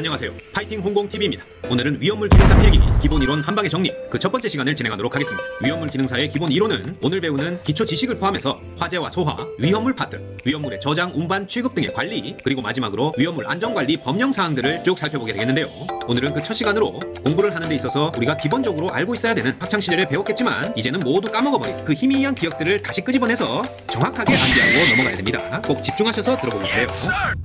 안녕하세요. 파이팅 홍공TV입니다. 오늘은 위험물 기능사 필기 기본 이론 한방에 정리 그 첫 번째 시간을 진행하도록 하겠습니다. 위험물 기능사의 기본 이론은 오늘 배우는 기초 지식을 포함해서 화재와 소화, 위험물 파트, 위험물의 저장, 운반, 취급 등의 관리, 그리고 마지막으로 위험물 안전관리 법령 사항들을 쭉 살펴보게 되겠는데요. 오늘은 그 첫 시간으로 공부를 하는 데 있어서 우리가 기본적으로 알고 있어야 되는 학창시절에 배웠겠지만 이제는 모두 까먹어버린 그 희미한 기억들을 다시 끄집어내서 정확하게 암기하고 넘어가야 됩니다. 꼭 집중하셔서 들어보면 돼요.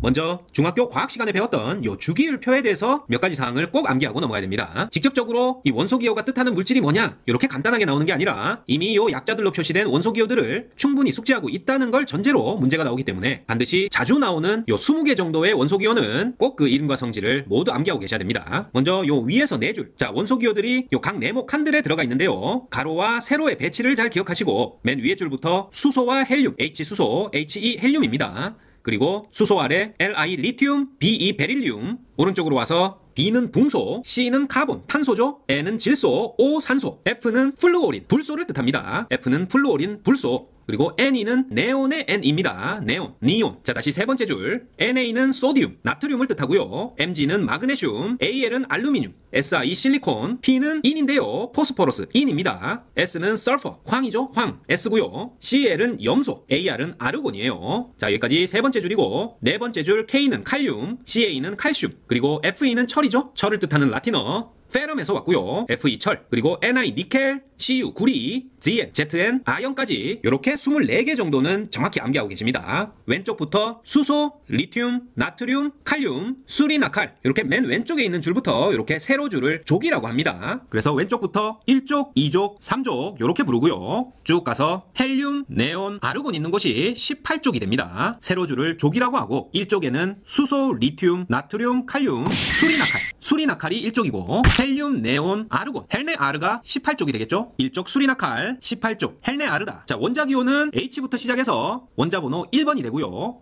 먼저 중학교 과학 시간에 배웠던 요 주기율표에 대해서 몇 가지 사항을 꼭 암기하고 넘어가야 됩니다. 직접적으로 이 원소기호가 뜻하는 물질이 뭐냐 이렇게 간단하게 나오는 게 아니라 이미 요 약자들로 표시된 원소기호들을 충분히 숙지하고 있다는 걸 전제로 문제가 나오기 때문에 반드시 자주 나오는 요 20개 정도의 원소기호는 꼭 그 이름과 성질을 모두 암기하고 계셔야 됩니다. 먼저 요 위에서 4줄, 자 원소기호들이 요 각 네모 칸들에 들어가 있는데요. 가로와 세로의 배치를 잘 기억하시고 맨 위에 줄부터 수소와 헬륨, H수소, He 헬륨입니다. 그리고 수소 아래 Li 리튬, Be 베릴륨, 오른쪽으로 와서 B는 붕소, C는 카본, 탄소죠. N은 질소, O 산소, F는 플루오린, 불소를 뜻합니다. F는 플루오린, 불소. 그리고 NE는 네온의 N입니다. 네온, 니온. 자, 다시 세 번째 줄. NA는 소디움, 나트륨을 뜻하고요. Mg는 마그네슘, AL은 알루미늄, SI 실리콘, P는 인인데요. 포스포러스, 인입니다. S는 설퍼, 황이죠. 황, S고요. CL은 염소, AR은 아르곤이에요. 자, 여기까지 세 번째 줄이고 네 번째 줄 K는 칼륨, CA는 칼슘, 그리고 FE는 철이죠. 철을 뜻하는 라틴어. 페럼에서 왔고요. Fe 철, 그리고 Ni 니켈, Cu 구리, Zn, Zn 아연까지 이렇게 24개 정도는 정확히 암기하고 계십니다. 왼쪽부터 수소, 리튬, 나트륨, 칼륨, 수리나칼 이렇게 맨 왼쪽에 있는 줄부터 이렇게 세로 줄을 족이라고 합니다. 그래서 왼쪽부터 1족, 2족, 3족 이렇게 부르고요. 쭉 가서 헬륨, 네온, 아르곤 있는 곳이 18족이 됩니다. 세로 줄을 족이라고 하고 1족에는 수소, 리튬, 나트륨, 칼륨, 수리나칼, 수리나칼이 1족이고 헬륨, 네온, 아르곤, 헬네아르가 18쪽이 되겠죠? 1쪽 수리나칼, 18쪽 헬네아르다. 자, 원자기호는 H부터 시작해서 원자번호 1번이 되고요.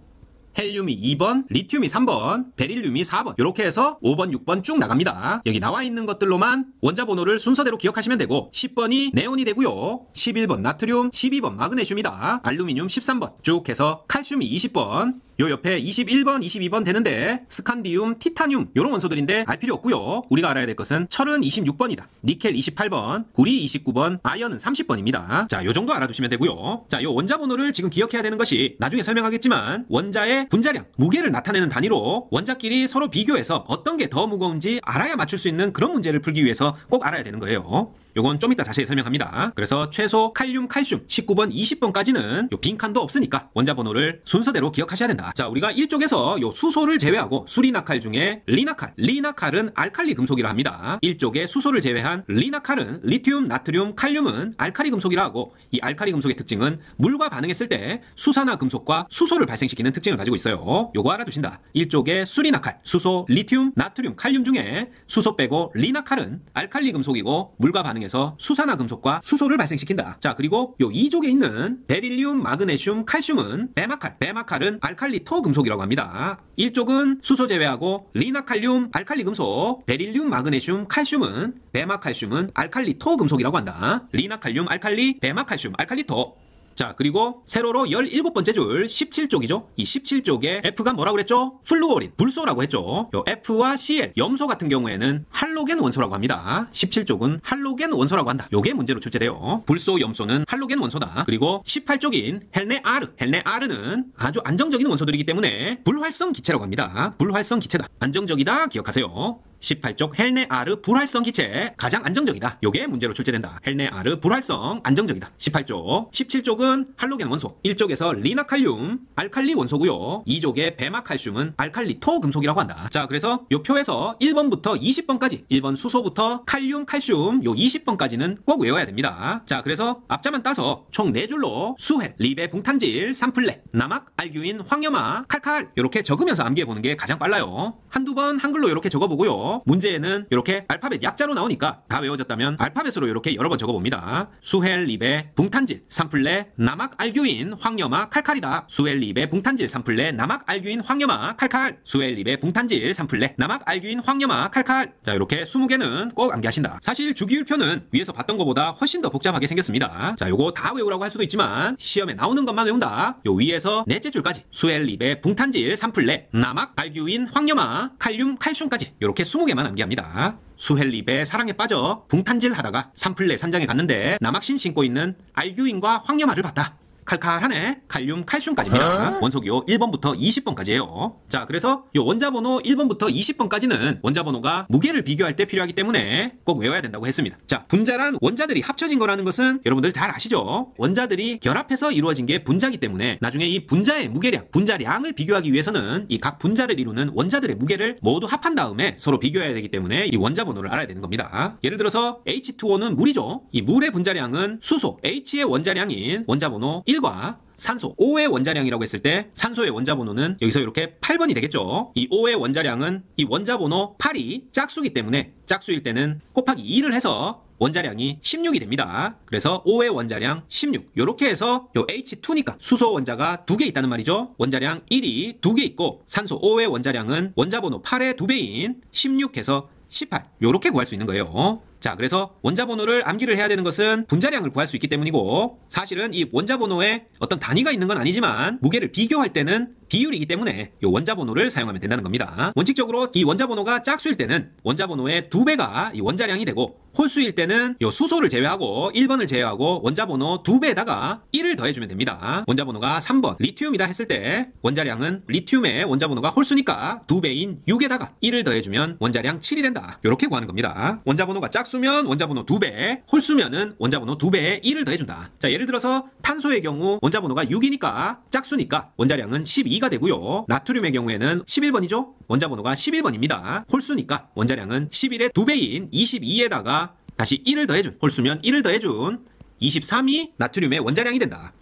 헬륨이 2번, 리튬이 3번, 베릴륨이 4번 이렇게 해서 5번, 6번 쭉 나갑니다. 여기 나와 있는 것들로만 원자 번호를 순서대로 기억하시면 되고 10번이 네온이 되고요. 11번 나트륨, 12번 마그네슘이다. 알루미늄 13번 쭉 해서 칼슘이 20번 요 옆에 21번, 22번 되는데 스칸디움, 티타늄 이런 원소들인데 알 필요 없고요. 우리가 알아야 될 것은 철은 26번이다. 니켈 28번, 구리 29번, 아연은 30번입니다. 자, 요 정도 알아두시면 되고요. 자, 요 원자 번호를 지금 기억해야 되는 것이 나중에 설명하겠지만 원자의 분자량, 무게를 나타내는 단위로 원자끼리 서로 비교해서 어떤 게 더 무거운지 알아야 맞출 수 있는 그런 문제를 풀기 위해서 꼭 알아야 되는 거예요. 요건 좀 이따 자세히 설명합니다. 그래서 최소 칼륨, 칼슘 19번, 20번까지는 요 빈칸도 없으니까 원자 번호를 순서대로 기억하셔야 된다. 자, 우리가 일쪽에서 요 수소를 제외하고 수리나칼 중에 리나칼, 리나칼은 알칼리 금속이라 합니다. 일쪽에 수소를 제외한 리나칼은 리튬, 나트륨, 칼륨은 알칼리 금속이라 하고 이 알칼리 금속의 특징은 물과 반응했을 때 수산화 금속과 수소를 발생시키는 특징을 가지고 있어요. 요거 알아두신다. 일쪽에 수리나칼, 수소, 리튬, 나트륨, 칼륨 중에 수소 빼고 리나칼은 알칼리 금속이고 물과 반응해서 수산화 금속과 수소를 발생시킨다. 자, 그리고 요 2족에 있는 베릴륨, 마그네슘, 칼슘은 베마칼, 베마칼은 알칼리토 금속이라고 합니다. 1족은 수소 제외하고 리나칼륨, 알칼리 금속, 베릴륨, 마그네슘, 칼슘은 베마칼슘은 알칼리토 금속이라고 한다. 리나칼륨, 알칼리, 베마칼슘, 알칼리토. 자, 그리고 세로로 17번째 줄 17쪽이죠. 이 17쪽에 F가 뭐라고 그랬죠? 플루오린, 불소라고 했죠. 요 F와 Cl, 염소 같은 경우에는 할로겐 원소라고 합니다. 17쪽은 할로겐 원소라고 한다. 요게 문제로 출제돼요. 불소, 염소는 할로겐 원소다. 그리고 18쪽인 헬네아르, 헬네아르는 아주 안정적인 원소들이기 때문에 불활성 기체라고 합니다. 불활성 기체다. 안정적이다 기억하세요. 18쪽 헬네아르 불활성 기체 가장 안정적이다. 요게 문제로 출제된다. 헬네아르 불활성 안정적이다. 18쪽 17쪽은 할로겐 원소 1쪽에서 리나칼륨 알칼리 원소고요. 2쪽의 베마칼슘은 알칼리토 금속이라고 한다. 자, 그래서 요 표에서 1번부터 20번까지 1번 수소부터 칼륨, 칼슘 요 20번까지는 꼭 외워야 됩니다. 자, 그래서 앞자만 따서 총 4줄로 수해, 리베, 붕탄질, 산플레, 나막, 알규인, 황염화, 칼칼 이렇게 적으면서 암기해보는 게 가장 빨라요. 한두 번 한글로 이렇게 적어보고요. 되겠죠. 문제에는 이렇게 알파벳 약자로 나오니까 다 외워졌다면 알파벳으로 이렇게 여러 번 적어봅니다. 수헬립의 붕탄질, 산플레, 나막 알규인, 황염화, 칼칼이다. 수헬립의 붕탄질, 산플레, 나막 알규인, 황염화, 칼칼. 수헬립의 붕탄질, 산플레, 나막 알규인, 황염화, 칼칼. 자, 이렇게 20개는 꼭 암기하신다. 사실 주기율표는 위에서 봤던 것보다 훨씬 더 복잡하게 생겼습니다. 자, 요거 다 외우라고 할 수도 있지만 시험에 나오는 것만 외운다. 요 위에서 넷째 줄까지 수헬립의 붕탄질, 산플레, 나막 알규인, 황염화, 칼륨, 칼슘까지 이렇게 20개만 암기합니다. 수헬립의 사랑에 빠져 붕탄질 하다가 산플레 산장에 갔는데 남학신 신고 있는 알규인과 황염화를 봤다. 칼칼하네. 칼륨, 칼슘까지입니다. 원소기호 1번부터 20번까지예요. 자, 그래서 이 원자번호 1번부터 20번까지는 원자번호가 무게를 비교할 때 필요하기 때문에 꼭 외워야 된다고 했습니다. 자, 분자란 원자들이 합쳐진 거라는 것은 여러분들 잘 아시죠? 원자들이 결합해서 이루어진 게 분자이기 때문에 나중에 이 분자의 무게량, 분자량을 비교하기 위해서는 이 각 분자를 이루는 원자들의 무게를 모두 합한 다음에 서로 비교해야 되기 때문에 이 원자번호를 알아야 되는 겁니다. 예를 들어서 H2O는 물이죠. 이 물의 분자량은 수소 H의 원자량인 원자번호 1과 산소 O의 원자량이라고 했을 때 산소의 원자번호는 여기서 이렇게 8번이 되겠죠. 이 O의 원자량은 이 원자번호 8이 짝수기 때문에 짝수일 때는 곱하기 2를 해서 원자량이 16이 됩니다. 그래서 O의 원자량 16. 이렇게 해서 요 H2니까 수소 원자가 2개 있다는 말이죠. 원자량 1이 2개 있고 산소 O의 원자량은 원자번호 8의 2배인 16해서 18. 요렇게 구할 수 있는 거예요. 자, 그래서 원자번호를 암기를 해야 되는 것은 분자량을 구할 수 있기 때문이고 사실은 이 원자번호에 어떤 단위가 있는 건 아니지만 무게를 비교할 때는 비율이기 때문에 이 원자번호를 사용하면 된다는 겁니다. 원칙적으로 이 원자번호가 짝수일 때는 원자번호의 2배가 이 원자량이 되고 홀수일 때는 이 수소를 제외하고 1번을 제외하고 원자번호 2배에다가 1을 더해주면 됩니다. 원자번호가 3번 리튬이다 했을 때 원자량은 리튬의 원자번호가 홀수니까 2배인 6에다가 1을 더해주면 원자량 7이 된다. 이렇게 구하는 겁니다. 원자번호가 짝수면 원자번호 2배, 홀수면은 원자번호 2배에 1을 더해준다. 자, 예를 들어서 탄소의 경우 원자번호가 6이니까 짝수니까 원자량은 12가 되고요. 나트륨의 경우에는 11번이죠. 원자번호가 11번입니다. 홀수니까 원자량은 11의 2배인 22에다가 다시 1을 더해준, 홀수면 1을 더해준 23이 나트륨의 원자량이 된다.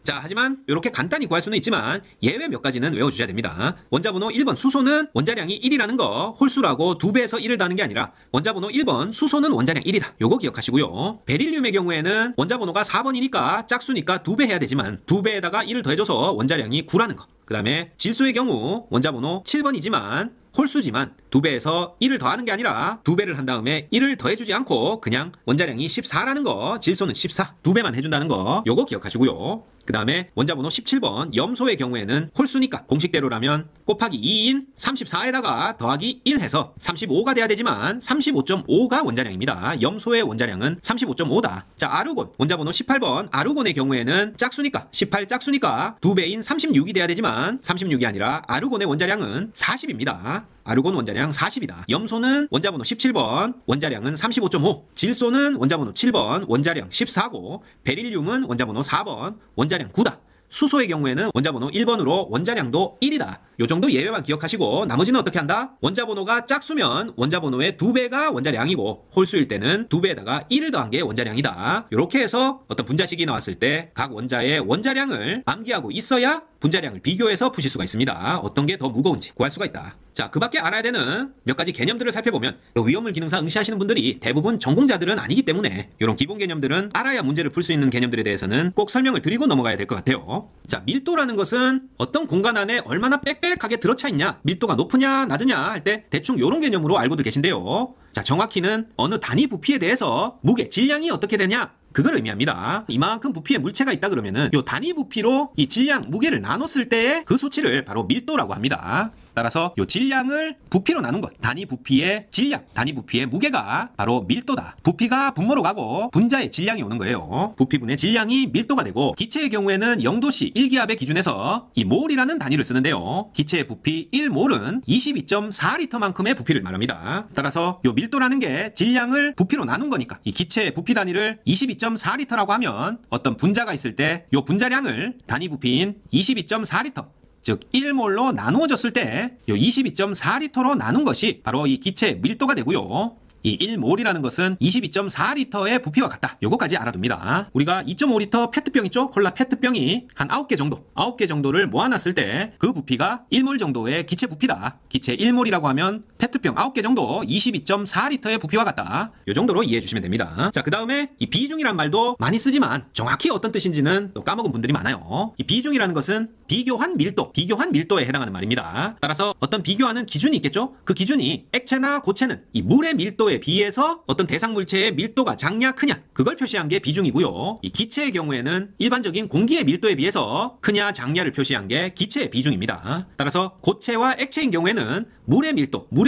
자, 하지만 이렇게 간단히 구할 수는 있지만 예외 몇 가지는 외워주셔야 됩니다. 원자번호 1번 수소는 원자량이 1이라는 거 홀수라고 2배에서 1을 더하는 게 아니라 원자번호 1번 수소는 원자량 1이다. 요거 기억하시고요. 베릴륨의 경우에는 원자번호가 4번이니까 짝수니까 2배 해야 되지만 2배에다가 1을 더해줘서 원자량이 9라는 거. 그 다음에 질소의 경우 원자번호 7번이지만 홀수지만 2배에서 1을 더하는 게 아니라 2배를 한 다음에 1을 더해주지 않고 그냥 원자량이 14라는 거, 질소는 14, 2배만 해준다는 거 요거 기억하시고요. 그 다음에 원자번호 17번 염소의 경우에는 홀수니까 공식대로라면 곱하기 2인 34에다가 더하기 1 해서 35가 돼야 되지만 35.5가 원자량입니다. 염소의 원자량은 35.5다. 자, 아르곤 원자번호 18번 아르곤의 경우에는 짝수니까 18 짝수니까 2배인 36이 돼야 되지만 36이 아니라 아르곤의 원자량은 40입니다. 아르곤 원자량 40이다. 염소는 원자번호 17번, 원자량은 35.5. 질소는 원자번호 7번, 원자량 14고, 베릴륨은 원자번호 4번, 원자량 9다. 수소의 경우에는 원자번호 1번으로 원자량도 1이다. 요 정도 예외만 기억하시고 나머지는 어떻게 한다? 원자번호가 짝수면 원자번호의 2배가 원자량이고 홀수일 때는 2배에다가 1을 더한 게 원자량이다. 이렇게 해서 어떤 분자식이 나왔을 때 각 원자의 원자량을 암기하고 있어야 분자량을 비교해서 푸실 수가 있습니다. 어떤 게 더 무거운지 구할 수가 있다. 자, 그 밖에 알아야 되는 몇 가지 개념들을 살펴보면 위험물 기능사 응시하시는 분들이 대부분 전공자들은 아니기 때문에 이런 기본 개념들은 알아야 문제를 풀 수 있는 개념들에 대해서는 꼭 설명을 드리고 넘어가야 될 것 같아요. 자, 밀도라는 것은 어떤 공간 안에 얼마나 빽빽하게 들어차 있냐, 밀도가 높으냐 낮으냐 할 때 대충 이런 개념으로 알고들 계신데요. 자, 정확히는 어느 단위 부피에 대해서 무게, 질량이 어떻게 되냐 그걸 의미합니다. 이만큼 부피의 물체가 있다 그러면은 요 단위 부피로 이 질량, 무게를 나눴을 때의 그 수치를 바로 밀도라고 합니다. 따라서 요 질량을 부피로 나눈 것, 단위 부피의 질량, 단위 부피의 무게가 바로 밀도다. 부피가 분모로 가고 분자의 질량이 오는 거예요. 부피분의 질량이 밀도가 되고 기체의 경우에는 0도씨 1기압의 기준에서 이 몰이라는 단위를 쓰는데요. 기체의 부피 1몰은 22.4리터만큼의 부피를 말합니다. 따라서 요 밀도라는 게 질량을 부피로 나눈 거니까 이 기체의 부피 단위를 22.4리터라고 하면 어떤 분자가 있을 때 요 분자량을 단위 부피인 22.4리터 즉 1몰로 나누어졌을 때 요 22.4리터로 나눈 것이 바로 이 기체의 밀도가 되고요. 이 1몰이라는 것은 22.4리터의 부피와 같다. 요거까지 알아둡니다. 우리가 2.5리터 페트병 있죠? 콜라 페트병이 한 9개 정도, 9개 정도를 모아놨을 때 그 부피가 1몰 정도의 기체 부피다. 기체 1몰이라고 하면 페트병 9개 정도 22.4리터의 부피와 같다. 요 정도로 이해해 주시면 됩니다. 자, 그 다음에 이 비중이란 말도 많이 쓰지만 정확히 어떤 뜻인지는 또 까먹은 분들이 많아요. 이 비중이라는 것은 비교한 밀도에 해당하는 말입니다. 따라서 어떤 비교하는 기준이 있겠죠? 그 기준이 액체나 고체는 이 물의 밀도에 비해서 어떤 대상 물체의 밀도가 작냐 크냐, 그걸 표시한 게 비중이고요. 이 기체의 경우에는 일반적인 공기의 밀도에 비해서 크냐 작냐를 표시한 게 기체의 비중입니다. 따라서 고체와 액체인 경우에는 물의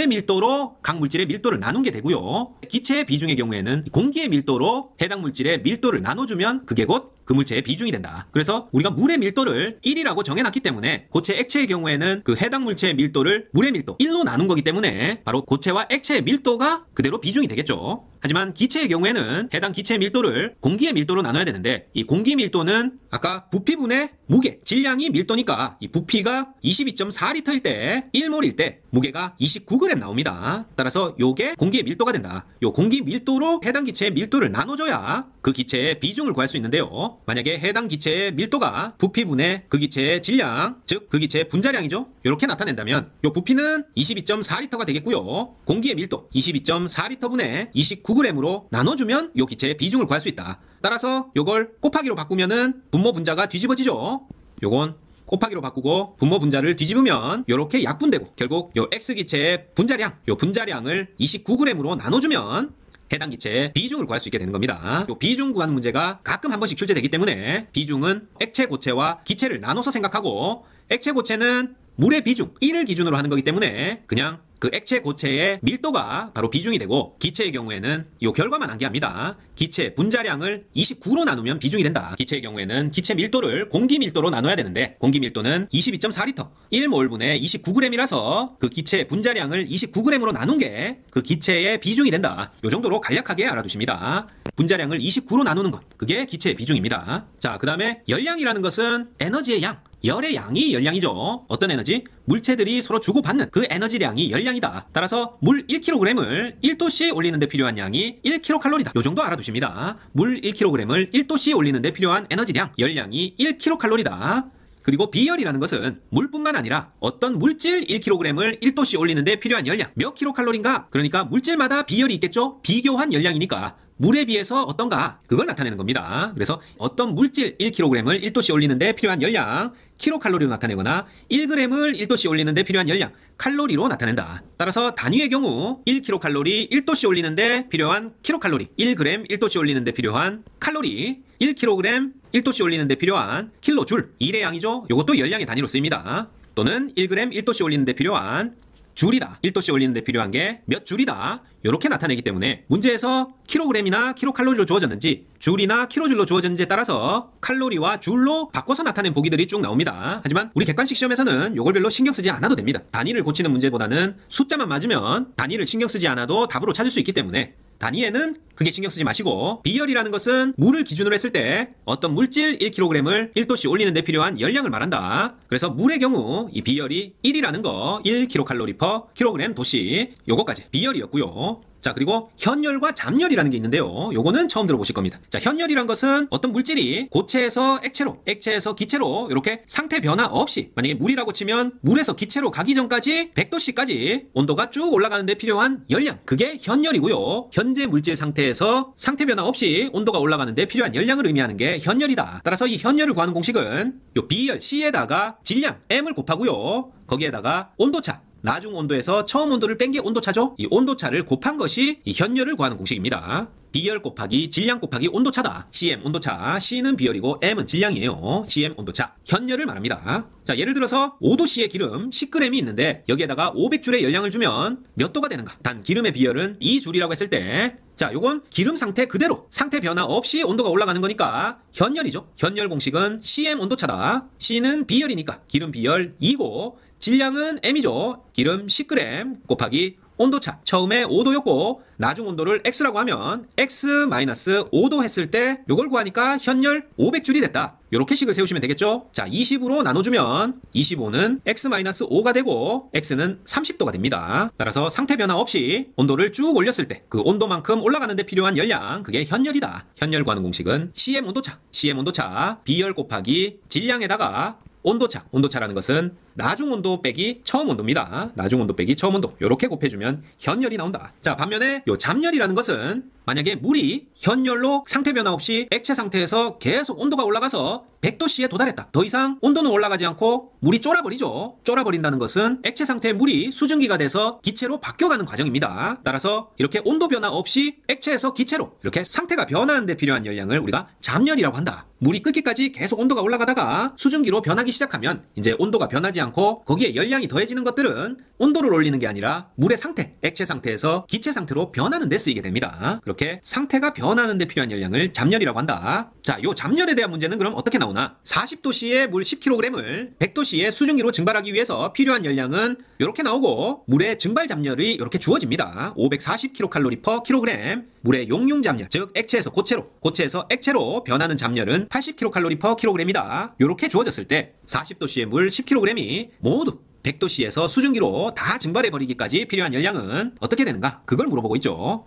밀도로 각 물질의 밀도를 나눈 게 되고요. 기체의 비중의 경우에는 공기의 밀도로 해당 물질의 밀도를 나눠주면 그게 곧 그 물체의 비중이 된다. 그래서 우리가 물의 밀도를 1이라고 정해놨기 때문에 고체, 액체의 경우에는 그 해당 물체의 밀도를 물의 밀도 1로 나눈 거기 때문에 바로 고체와 액체의 밀도가 그대로 비중이 되겠죠. 하지만 기체의 경우에는 해당 기체의 밀도를 공기의 밀도로 나눠야 되는데 이 공기 밀도는 아까 부피분의 무게, 질량이 밀도니까 이 부피가 22.4리터일 때 1몰일 때 무게가 29g 나옵니다. 따라서 요게 공기의 밀도가 된다. 요 공기 밀도로 해당 기체의 밀도를 나눠줘야 그 기체의 비중을 구할 수 있는데요. 만약에 해당 기체의 밀도가 부피분의 그 기체의 질량, 즉 그 기체의 분자량이죠. 이렇게 나타낸다면 요 부피는 22.4리터가 되겠고요. 공기의 밀도 22.4리터분의 29g으로 나눠주면 요 기체의 비중을 구할 수 있다. 따라서 요걸 곱하기로 바꾸면은 분모 분자가 뒤집어지죠. 요건 곱하기로 바꾸고 분모 분자를 뒤집으면 요렇게 약분되고 결국 요 X기체의 분자량, 요 분자량을 29g으로 나눠주면 해당 기체의 비중을 구할 수 있게 되는 겁니다. 요 비중 구하는 문제가 가끔 한 번씩 출제되기 때문에 비중은 액체, 고체와 기체를 나눠서 생각하고 액체, 고체는 물의 비중 1을 기준으로 하는 거기 때문에 그냥 그 액체, 고체의 밀도가 바로 비중이 되고 기체의 경우에는 이 결과만 암기합니다. 기체 분자량을 29로 나누면 비중이 된다. 기체의 경우에는 기체 밀도를 공기 밀도로 나눠야 되는데 공기 밀도는 22.4리터 1몰분의 29g이라서 그 기체 분자량을 29g으로 나눈 게 그 기체의 비중이 된다. 이 정도로 간략하게 알아두십니다. 분자량을 29로 나누는 것, 그게 기체의 비중입니다. 자, 그 다음에 열량이라는 것은 에너지의 양, 열의 양이 열량이죠. 어떤 에너지? 물체들이 서로 주고받는 그 에너지량이 열량이다. 따라서 물 1kg을 1도씨 올리는데 필요한 양이 1kcal이다. 요 정도 알아두십니다. 물 1kg을 1도씨 올리는데 필요한 에너지량, 열량이 1kcal이다. 그리고 비열이라는 것은 물뿐만 아니라 어떤 물질 1kg을 1도씨 올리는데 필요한 열량, 몇 킬로칼로리인가? 그러니까 물질마다 비열이 있겠죠? 비교한 열량이니까 물에 비해서 어떤가? 그걸 나타내는 겁니다. 그래서 어떤 물질 1kg을 1도씨 올리는데 필요한 열량, 킬로칼로리로 나타내거나 1g을 1도씨 올리는데 필요한 열량, 칼로리로 나타낸다. 따라서 단위의 경우 1kcal 1도씨 올리는데 필요한 킬로칼로리, 1g 1도씨 올리는데 필요한 칼로리, 1kg 1도씨 올리는데 필요한 킬로줄, 1의 양이죠. 이것도 열량의 단위로 쓰입니다. 또는 1g 1도씨 올리는데 필요한 줄이다. 1도씨 올리는데 필요한 게 몇 줄이다. 이렇게 나타내기 때문에 문제에서 킬로그램이나 킬로칼로리로 주어졌는지 줄이나 킬로줄로 주어졌는지에 따라서 칼로리와 줄로 바꿔서 나타낸 보기들이 쭉 나옵니다. 하지만 우리 객관식 시험에서는 이걸 별로 신경 쓰지 않아도 됩니다. 단위를 고치는 문제보다는 숫자만 맞으면 단위를 신경 쓰지 않아도 답으로 찾을 수 있기 때문에 단위에는 크게 신경 쓰지 마시고 비열이라는 것은 물을 기준으로 했을 때 어떤 물질 1kg을 1도씨 올리는 데 필요한 열량을 말한다. 그래서 물의 경우 이 비열이 1이라는 거 1kcal/kg 도씨 요거까지 비열이었고요. 자, 그리고 현열과 잠열이라는 게 있는데요. 요거는 처음 들어보실 겁니다. 자, 현열이란 것은 어떤 물질이 고체에서 액체로, 액체에서 기체로 이렇게 상태 변화 없이 만약에 물이라고 치면 물에서 기체로 가기 전까지 100도씨까지 온도가 쭉 올라가는 데 필요한 열량, 그게 현열이고요. 현재 물질 상태에서 상태 변화 없이 온도가 올라가는 데 필요한 열량을 의미하는 게 현열이다. 따라서 이 현열을 구하는 공식은 요 비열 C에다가 질량 M을 곱하고요. 거기에다가 온도차, 나중 온도에서 처음 온도를 뺀 게 온도차죠? 이 온도차를 곱한 것이 이 현열을 구하는 공식입니다. 비열 곱하기 질량 곱하기 온도차다. CM 온도차, C는 비열이고 M은 질량이에요. CM 온도차, 현열을 말합니다. 자, 예를 들어서 5도씨의 기름 10g이 있는데 여기에다가 500줄의 열량을 주면 몇 도가 되는가? 단 기름의 비열은 2줄이라고 했을 때 자, 요건 기름 상태 그대로 상태 변화 없이 온도가 올라가는 거니까 현열이죠. 현열 공식은 CM 온도차다. C는 비열이니까 기름 비열 2고 질량은 M이죠. 기름 10g 곱하기 온도차. 처음에 5도였고 나중 온도를 x라고 하면 x-5도 했을 때 요걸 구하니까 현열 500줄이 됐다. 요렇게 식을 세우시면 되겠죠? 자, 20으로 나눠주면 25는 x-5가 되고 x는 30도가 됩니다. 따라서 상태 변화 없이 온도를 쭉 올렸을 때 그 온도만큼 올라가는 데 필요한 열량, 그게 현열이다. 현열 구하는 공식은 CM 온도차, CM 온도차 비열 곱하기 질량에다가 온도차, 온도차라는 것은 나중 온도 빼기 처음 온도입니다. 나중 온도 빼기 처음 온도. 요렇게 곱해주면 현열이 나온다. 자, 반면에 요 잡열이라는 것은 만약에 물이 현열로 상태 변화 없이 액체 상태에서 계속 온도가 올라가서 100도씨에 도달했다. 더 이상 온도는 올라가지 않고 물이 쫄아버리죠. 쫄아버린다는 것은 액체 상태의 물이 수증기가 돼서 기체로 바뀌어가는 과정입니다. 따라서 이렇게 온도 변화 없이 액체에서 기체로 이렇게 상태가 변하는 데 필요한 열량을 우리가 잡열이라고 한다. 물이 끓기까지 계속 온도가 올라가다가 수증기로 변하기 시작하면 이제 온도가 변하지 않고 거기에 열량이 더해지는 것들은 온도를 올리는 게 아니라 물의 상태, 액체 상태에서 기체 상태로 변하는 데 쓰이게 됩니다. 그렇게 상태가 변하는 데 필요한 열량을 잡열이라고 한다. 자, 요 잡열에 대한 문제는 그럼 어떻게 나오나? 40도씨의 물 10kg을 100도씨의 수증기로 증발하기 위해서 필요한 열량은 이렇게 나오고 물의 증발 잡열이 이렇게 주어집니다. 540kcal/kg. 물의 용융 잡열, 즉 액체에서 고체로, 고체에서 액체로 변하는 잡열은 80kcal/kg이다. 이렇게 주어졌을 때 40도씨의 물 10kg이 모두 100도씨에서 수증기로 다 증발해버리기까지 필요한 열량은 어떻게 되는가? 그걸 물어보고 있죠.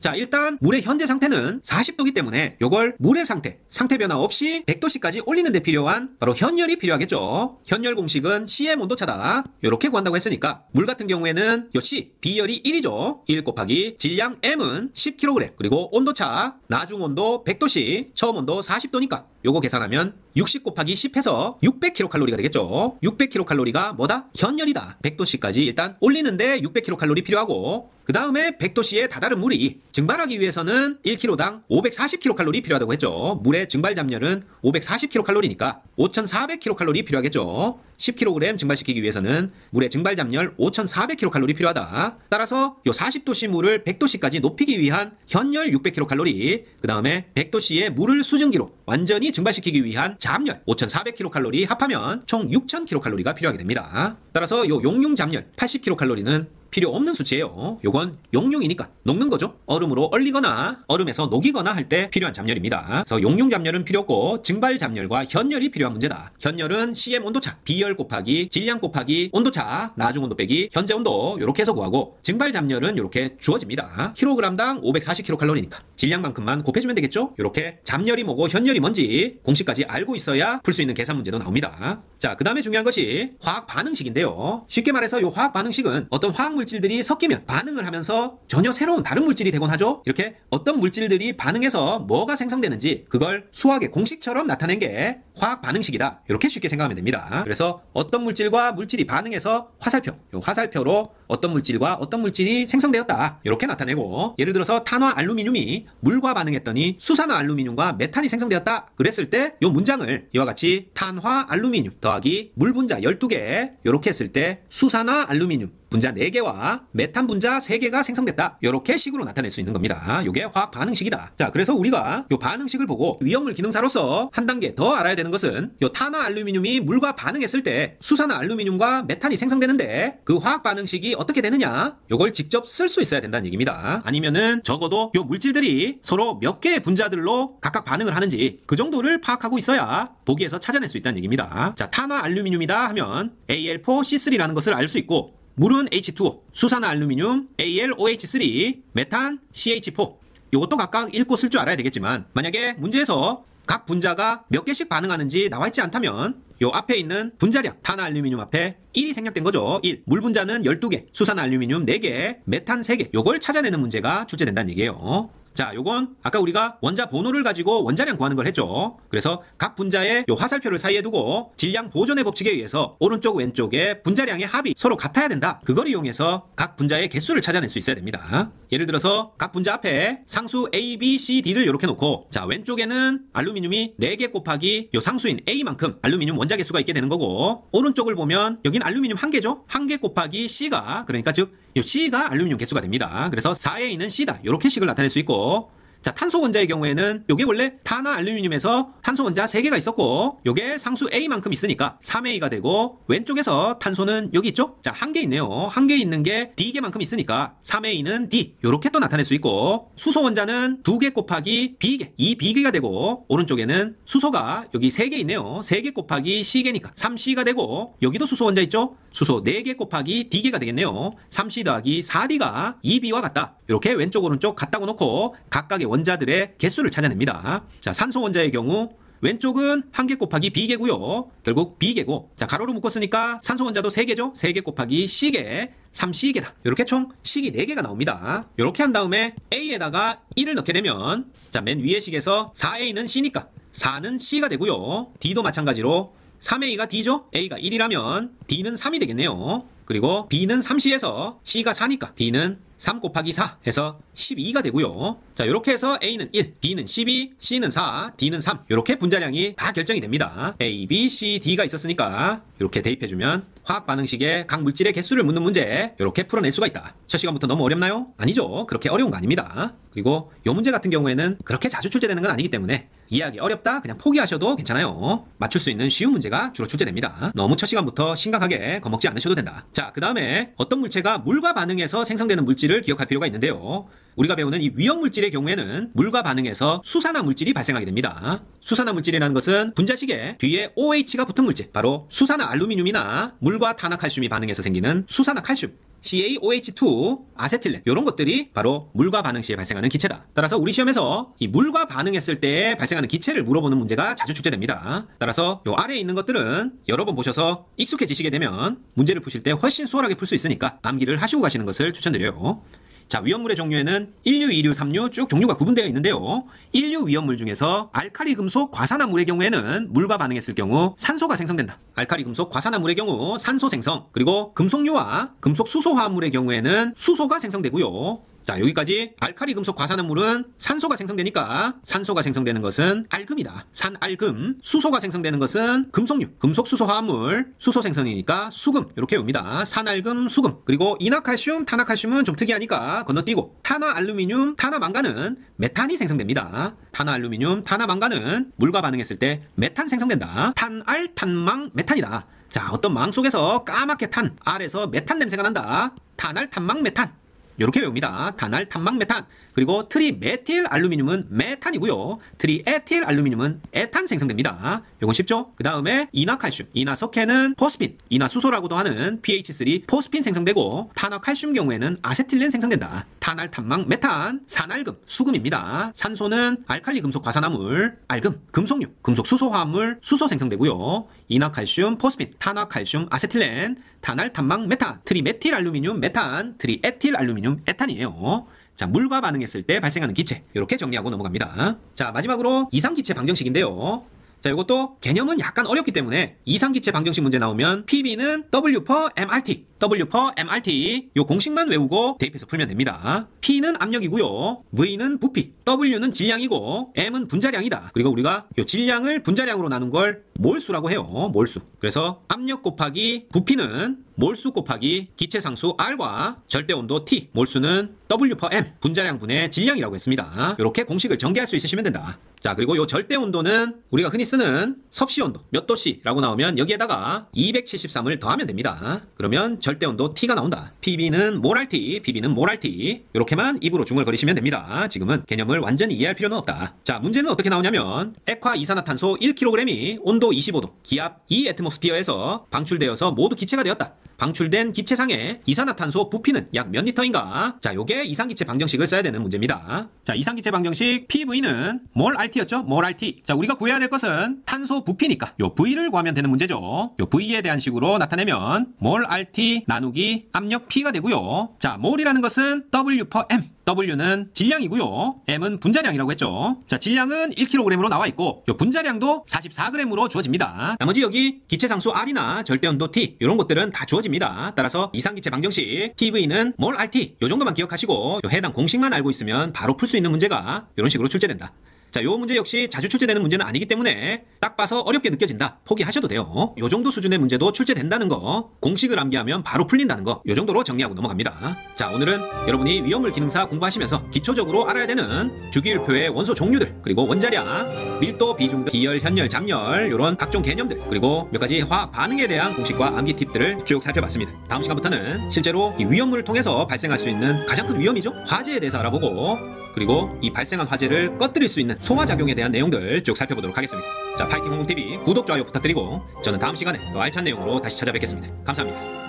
자, 일단 물의 현재 상태는 40도이기 때문에 이걸 물의 상태 변화 없이 100도씨까지 올리는 데 필요한 바로 현열이 필요하겠죠. 현열 공식은 CM 온도차다. 이렇게 구한다고 했으니까 물 같은 경우에는 요 C, B열이 1이죠. 1 곱하기 질량 M은 10kg, 그리고 온도차 나중 온도 100도씨, 처음 온도 40도니까 요거 계산하면 60 곱하기 10 해서 600kcal가 되겠죠. 600kcal가 뭐다? 현열이다. 100도씨까지 일단 올리는데 600kcal 필요하고 그 다음에 100도씨에 다다른 물이 증발하기 위해서는 1kg당 540kcal 필요하다고 했죠. 물의 증발 잡열은 540kcal니까 5400kcal 필요하겠죠. 10kg 증발시키기 위해서는 물의 증발 잡열 5400kcal 필요하다. 따라서 요 40도씨 물을 100도씨까지 높이기 위한 현열 600kcal, 그 다음에 100도씨의 물을 수증기로 완전히 증발시키기 위한 잡열 5400kcal 합하면 총 6000kcal가 필요하게 됩니다. 따라서 요 용융 잡열 80kcal는 필요 없는 수치예요. 요건 용융이니까 녹는 거죠. 얼음으로 얼리거나 얼음에서 녹이거나 할 때 필요한 잡열입니다. 그래서 용융 잡열은 필요 없고 증발 잡열과 현열이 필요한 문제다. 현열은 CM 온도차, B열 곱하기 질량 곱하기 온도차, 나중 온도 빼기 현재 온도 이렇게 해서 구하고 증발 잡열은 이렇게 주어집니다. kg당 540kcal니까 질량만큼만 곱해주면 되겠죠. 이렇게 잡열이 뭐고 현열이 뭔지 공식까지 알고 있어야 풀 수 있는 계산 문제도 나옵니다. 자, 그 다음에 중요한 것이 화학 반응식인데요. 쉽게 말해서 이 화학 반응식은 어떤 화학 물질들이 섞이면 반응을 하면서 전혀 새로운 다른 물질이 되곤 하죠. 이렇게 어떤 물질들이 반응해서 뭐가 생성되는지 그걸 수학의 공식처럼 나타낸 게 화학 반응식이다. 이렇게 쉽게 생각하면 됩니다. 그래서 어떤 물질과 물질이 반응해서 화살표, 이 화살표로 어떤 물질과 어떤 물질이 생성되었다. 이렇게 나타내고, 예를 들어서 탄화 알루미늄이 물과 반응했더니 수산화 알루미늄과 메탄이 생성되었다. 그랬을 때 이 문장을 이와 같이 탄화 알루미늄 더하기 물 분자 12개 이렇게 했을 때 수산화 알루미늄 분자 4개와 메탄 분자 3개가 생성됐다. 이렇게 식으로 나타낼 수 있는 겁니다. 이게 화학 반응식이다. 자, 그래서 우리가 이 반응식을 보고 위험물 기능사로서 한 단계 더 알아야 되는 것은 이 탄화 알루미늄이 물과 반응했을 때 수산화 알루미늄과 메탄이 생성되는데 그 화학 반응식이 어떻게 되느냐? 이걸 직접 쓸 수 있어야 된다는 얘기입니다. 아니면은 적어도 이 물질들이 서로 몇 개의 분자들로 각각 반응을 하는지 그 정도를 파악하고 있어야 보기에서 찾아낼 수 있다는 얘기입니다. 자, 탄화 알루미늄이다 하면 Al4C3라는 것을 알 수 있고, 물은 H2O, 수산화 알루미늄 AlOH3, 메탄 CH4. 이것도 각각 읽고 쓸 줄 알아야 되겠지만, 만약에 문제에서 각 분자가 몇 개씩 반응하는지 나와 있지 않다면 요 앞에 있는 분자량, 탄화 알루미늄 앞에 1이 생략된 거죠. 1. 물 분자는 12개, 수산화 알루미늄 4개, 메탄 3개. 요걸 찾아내는 문제가 출제된다는 얘기예요. 자, 요건 아까 우리가 원자 번호를 가지고 원자량 구하는 걸 했죠. 그래서 각 분자의 요 화살표를 사이에 두고 질량 보존의 법칙에 의해서 오른쪽 왼쪽의 분자량의 합이 서로 같아야 된다. 그걸 이용해서 각 분자의 개수를 찾아낼 수 있어야 됩니다. 예를 들어서 각 분자 앞에 상수 A, B, C, D를 이렇게 놓고, 자, 왼쪽에는 알루미늄이 4개 곱하기 요 상수인 A만큼 알루미늄 원자 개수가 있게 되는 거고, 오른쪽을 보면 여긴 알루미늄 1개죠. 1개 곱하기 C가, 그러니까 즉 요 C가 알루미늄 개수가 됩니다. 그래서 4에 있는 C다. 이렇게 식을 나타낼 수 있고, 자, 탄소 원자의 경우에는 요게 원래 탄화 알루미늄에서 탄소 원자 3개가 있었고 요게 상수 A만큼 있으니까 3A가 되고 왼쪽에서 탄소는 여기 있죠? 자, 1개 있네요. 1개 있는 게 D개만큼 있으니까 3A는 D 요렇게 또 나타낼 수 있고 수소 원자는 2개 곱하기 B개 이 B개가 되고 오른쪽에는 수소가 여기 3개 있네요. 3개 곱하기 C개니까 3C가 되고 여기도 수소 원자 있죠? 수소 4개 곱하기 D개가 되겠네요. 3C 더하기 4D가 2B와 같다. 이렇게 왼쪽 오른쪽 같다고 놓고 각각의 원자들의 개수를 찾아냅니다. 자, 산소 원자의 경우 왼쪽은 1개 곱하기 B개고요. 결국 B개고. 자, 가로로 묶었으니까 산소 원자도 3개죠. 3개 곱하기 C개 3C개다. 이렇게 총 C이 4개가 나옵니다. 이렇게 한 다음에 A에다가 1을 넣게 되면 자, 맨 위의 식에서 4A는 C니까 4는 C가 되고요. D도 마찬가지로 3A가 D죠? A가 1이라면 D는 3이 되겠네요. 그리고 B는 3C에서 C가 4니까 D는 3 곱하기 4 해서 12가 되고요. 자, 이렇게 해서 A는 1, B는 12, C는 4, D는 3 이렇게 분자량이 다 결정이 됩니다. A, B, C, D가 있었으니까 이렇게 대입해주면 화학 반응식의 각 물질의 개수를 묻는 문제 이렇게 풀어낼 수가 있다. 첫 시간부터 너무 어렵나요? 아니죠. 그렇게 어려운 거 아닙니다. 그리고 이 문제 같은 경우에는 그렇게 자주 출제되는 건 아니기 때문에 이해하기 어렵다 그냥 포기하셔도 괜찮아요. 맞출 수 있는 쉬운 문제가 주로 출제됩니다. 너무 첫 시간부터 심각하게 겁먹지 않으셔도 된다. 자, 그 다음에 어떤 물체가 물과 반응해서 생성되는 물질을 기억할 필요가 있는데요. 우리가 배우는 이 위험 물질의 경우에는 물과 반응해서 수산화 물질이 발생하게 됩니다. 수산화 물질이라는 것은 분자식에 뒤에 OH가 붙은 물질, 바로 수산화 알루미늄이나 물과 탄화칼슘이 반응해서 생기는 수산화 칼슘, CaOH2, 아세틸렌 이런 것들이 바로 물과 반응 시에 발생하는 기체다. 따라서 우리 시험에서 이 물과 반응했을 때 발생하는 기체를 물어보는 문제가 자주 출제됩니다. 따라서 이 아래에 있는 것들은 여러 번 보셔서 익숙해지시게 되면 문제를 푸실 때 훨씬 수월하게 풀 수 있으니까 암기를 하시고 가시는 것을 추천드려요. 자, 위험물의 종류에는 1류, 2류, 3류 쭉 종류가 구분되어 있는데요. 1류 위험물 중에서 알칼리 금속 과산화물의 경우에는 물과 반응했을 경우 산소가 생성된다. 알칼리 금속 과산화물의 경우 산소 생성, 그리고 금속류와 금속 수소 화합물의 경우에는 수소가 생성되고요. 자, 여기까지 알칼리 금속 과산화물은 산소가 생성되니까 산소가 생성되는 것은 알금이다. 산알금. 수소가 생성되는 것은 금속류, 금속 수소 화합물, 수소 생성이니까 수금. 이렇게 옵니다. 산알금, 수금. 그리고 이나칼슘, 탄화칼슘은 좀 특이하니까 건너뛰고 탄화알루미늄, 탄화망간은 메탄이 생성됩니다. 탄화알루미늄, 탄화망간은 물과 반응했을 때 메탄 생성된다. 탄알, 탄망, 메탄이다. 자, 어떤 망 속에서 까맣게 탄, 알에서 메탄 냄새가 난다. 탄알, 탄망, 메탄. 이렇게 외웁니다. 탄알, 탄망, 메탄. 그리고 트리메틸 알루미늄은 메탄이고요. 트리에틸 알루미늄은 에탄 생성됩니다. 이건 쉽죠? 그 다음에 이나칼슘, 이나석해는 포스핀, 이나수소라고도 하는 pH3 포스핀 생성되고 탄화칼슘 경우에는 아세틸렌 생성된다. 탄알, 탄망, 메탄, 산알금, 수금입니다. 산소는 알칼리 금속 과산화물, 알금, 금속류, 금속 수소 화합물, 수소 생성되고요. 이나칼슘, 포스핀, 탄화칼슘, 아세틸렌, 탄알, 탄망, 메탄, 트리메틸 알루미늄, 메탄, 트리에틸 알루미늄, 에탄이에요. 자, 물과 반응했을 때 발생하는 기체 이렇게 정리하고 넘어갑니다. 자, 마지막으로 이상기체 방정식인데요. 자, 이것도 개념은 약간 어렵기 때문에 이상기체 방정식 문제 나오면 PB는 W per MRT, W per MRT 요 공식만 외우고 대입해서 풀면 됩니다. P는 압력이고요. V는 부피, W는 질량이고 M은 분자량이다. 그리고 우리가 요 질량을 분자량으로 나눈 걸 몰수라고 해요. 몰수. 그래서 압력 곱하기 부피는 몰수 곱하기 기체상수 R과 절대온도 T, 몰수는 W per M, 분자량분의 질량이라고 했습니다. 이렇게 공식을 전개할 수 있으시면 된다. 자, 그리고 요 절대온도는 우리가 흔히 쓰는 섭씨온도 몇 도씨라고 나오면 여기에다가 273을 더하면 됩니다. 그러면 절대온도 T가 나온다. PB는 몰RT, PB는 몰RT. 이렇게만 입으로 중얼거리시면 됩니다. 지금은 개념을 완전히 이해할 필요는 없다. 자, 문제는 어떻게 나오냐면 액화 이산화탄소 1kg이 온도 25도, 기압 2애트모스피어에서 방출되어서 모두 기체가 되었다. 방출된 기체상의 이산화탄소 부피는 약 몇 리터인가? 자, 요게 이상기체 방정식을 써야 되는 문제입니다. 자, 이상기체 방정식 PV는 몰 RT였죠? 몰 RT. 자, 우리가 구해야 될 것은 탄소 부피니까 요 V를 구하면 되는 문제죠. 요 V에 대한 식으로 나타내면 몰 RT 나누기 압력 P가 되고요. 자, 몰이라는 것은 W per M. W는 질량이고요. M은 분자량이라고 했죠. 자, 질량은 1kg으로 나와 있고 요 분자량도 44g으로 주어집니다. 나머지 여기 기체상수 R이나 절대온도 T 이런 것들은 다 주어집니다. 따라서 이상기체 방정식 PV는 몰 RT 요 정도만 기억하시고 요 해당 공식만 알고 있으면 바로 풀 수 있는 문제가 이런 식으로 출제된다. 자, 요 문제 역시 자주 출제되는 문제는 아니기 때문에 딱 봐서 어렵게 느껴진다. 포기하셔도 돼요. 요 정도 수준의 문제도 출제된다는 거, 공식을 암기하면 바로 풀린다는 거, 요 정도로 정리하고 넘어갑니다. 자, 오늘은 여러분이 위험물 기능사 공부하시면서 기초적으로 알아야 되는 주기율표의 원소 종류들, 그리고 원자량, 밀도, 비중, 기열, 현열, 잠열, 요런 각종 개념들, 그리고 몇 가지 화학 반응에 대한 공식과 암기 팁들을 쭉 살펴봤습니다. 다음 시간부터는 실제로 이 위험물을 통해서 발생할 수 있는 가장 큰 위험이죠? 화재에 대해서 알아보고, 그리고 이 발생한 화재를 꺼뜨릴 수 있는 소화작용에 대한 내용들 쭉 살펴보도록 하겠습니다. 자, 파이팅 홍콩TV 구독, 좋아요 부탁드리고 저는 다음 시간에 더 알찬 내용으로 다시 찾아뵙겠습니다. 감사합니다.